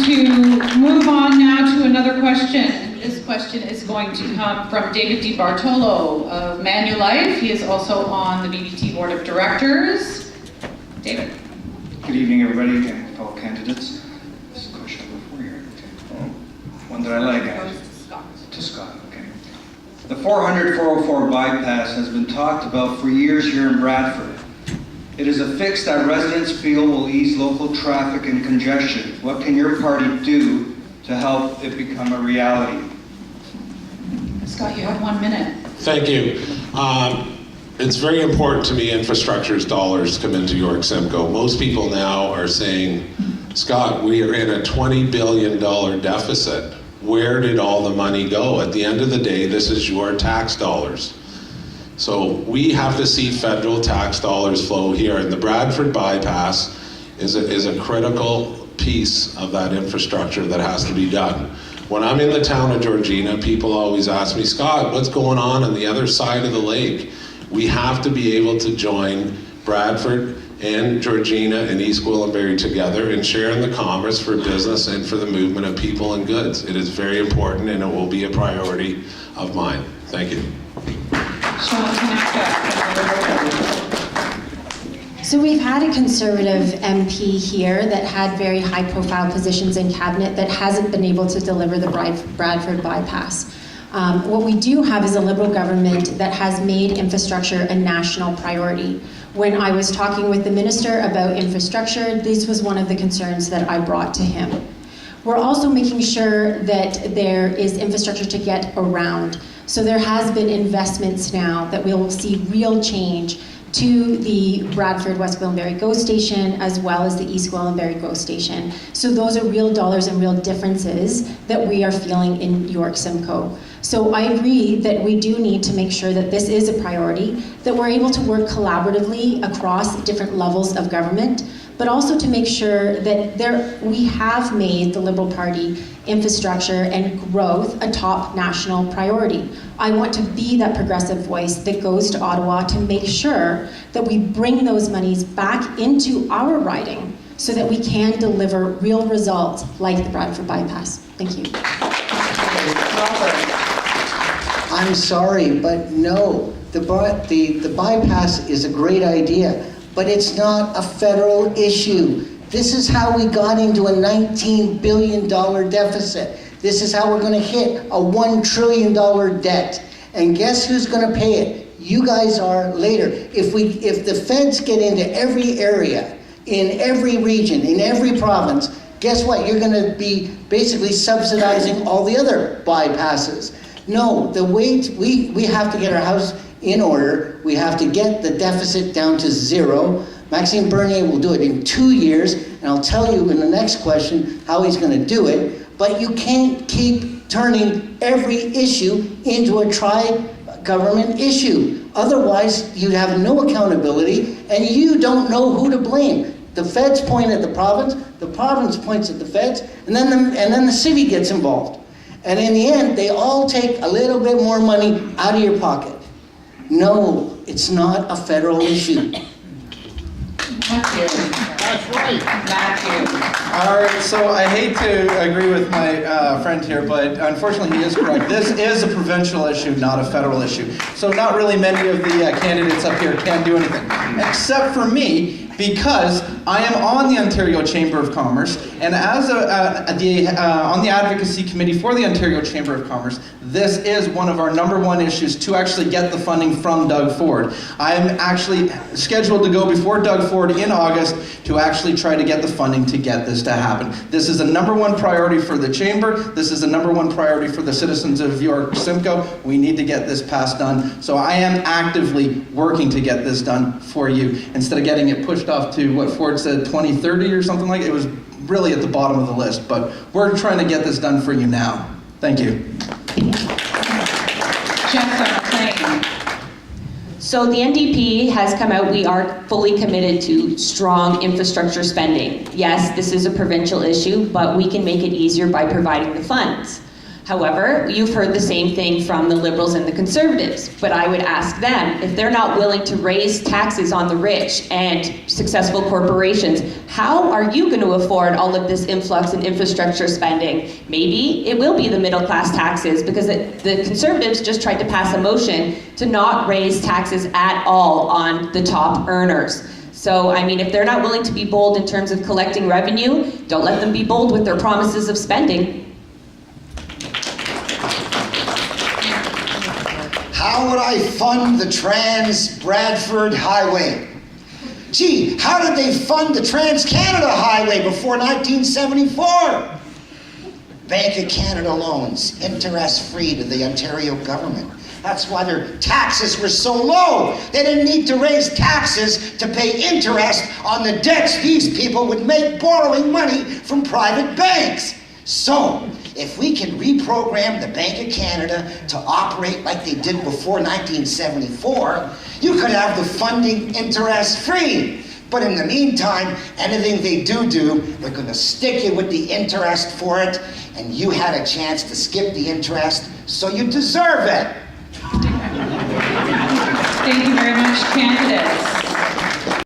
to move on now to another question. This question is going to come from David DeBartolo of Manulife. He is also on the BBT Board of Directors. David. Good evening, everybody, and fellow candidates. This is question number 4 here. One that I like. To Scott, okay. The 400-404 bypass has been talked about for years here in Bradford. It is a fix that residents feel will ease local traffic and congestion. What can your party do to help it become a reality? Scott, you have 1 minute. Thank you. It's very important to me infrastructure's dollars come into York Simcoe. Most people now are saying, Scott, we are in a $20 billion deficit. Where did all the money go? At the end of the day, this is your tax dollars. So we have to see federal tax dollars flow here, and the Bradford bypass is a critical piece of that infrastructure that has to be done. When I'm in the town of Georgina, people always ask me, Scott, what's going on the other side of the lake? We have to be able to join Bradford and Georgina and East Gwillimbury together and share in the commerce for business and for the movement of people and goods. It is very important, and it will be a priority of mine. Thank you. So we've had a Conservative MP here that had very high-profile positions in cabinet that hasn't been able to deliver the Bradford bypass. What we do have is a Liberal government that has made infrastructure a national priority. When I was talking with the Minister about infrastructure, this was one of the concerns that I brought to him. We're also making sure that there is infrastructure to get around. So there has been investments now that we will see real change to the Bradford West Gwillimbury GO station as well as the East Gwillimbury GO station. So those are real dollars and real differences that we are feeling in York Simcoe. So I agree that we do need to make sure that this is a priority, that we're able to work collaboratively across different levels of government, but also to make sure that we have made the Liberal Party infrastructure and growth a top national priority. I want to be that progressive voice that goes to Ottawa to make sure that we bring those monies back into our riding so that we can deliver real results like the Bradford bypass. Thank you. I'm sorry, but no, the bypass is a great idea, but it's not a federal issue. This is how we got into a $19 billion deficit. This is how we're going to hit a $1 trillion debt. And guess who's going to pay it? You guys are later. If the feds get into every area, in every region, in every province, guess what? You're going to be basically subsidizing all the other bypasses. No, we have to get our house in order. We have to get the deficit down to zero. Maxime Bernier will do it in 2 years, and I'll tell you in the next question how he's going to do it. But you can't keep turning every issue into a tri-government issue. Otherwise, you have no accountability, and you don't know who to blame. The feds point at the province points at the feds, and then the city gets involved. And in the end, they all take a little bit more money out of your pocket. No, it's not a federal issue. Matthew. That's right. Matthew. All right, so I hate to agree with my friend here, but unfortunately he is correct. This is a provincial issue, not a federal issue. So not really many of the candidates up here can do anything, except for me, because I am on the Ontario Chamber of Commerce, and as on the advocacy committee for the Ontario Chamber of Commerce, this is one of our #1 issues to actually get the funding from Doug Ford. I'm actually scheduled to go before Doug Ford in August to actually try to get the funding to get this to happen. This is a #1 priority for the Chamber. This is a #1 priority for the citizens of York Simcoe. We need to get this passed done. So I am actively working to get this done for you instead of getting it pushed off to what Ford said, 2030 or something like it. It was really at the bottom of the list, but we're trying to get this done for you now. Thank you. So the NDP has come out, we are fully committed to strong infrastructure spending. Yes, this is a provincial issue, but we can make it easier by providing the funds. However, you've heard the same thing from the Liberals and the Conservatives, but I would ask them, if they're not willing to raise taxes on the rich and successful corporations, how are you going to afford all of this influx in infrastructure spending? Maybe it will be the middle class taxes, because the Conservatives just tried to pass a motion to not raise taxes at all on the top earners. So, I mean, if they're not willing to be bold in terms of collecting revenue, don't let them be bold with their promises of spending. How would I fund the Trans-Bradford Highway? Gee, how did they fund the Trans-Canada Highway before 1974? Bank of Canada loans, interest-free to the Ontario government. That's why their taxes were so low. They didn't need to raise taxes to pay interest on the debts these people would make borrowing money from private banks. So, if we can reprogram the Bank of Canada to operate like they did before 1974, you could have the funding interest-free. But in the meantime, anything they do, they're going to stick you with the interest for it, and you had a chance to skip the interest, so you deserve it. Thank you very much, candidates.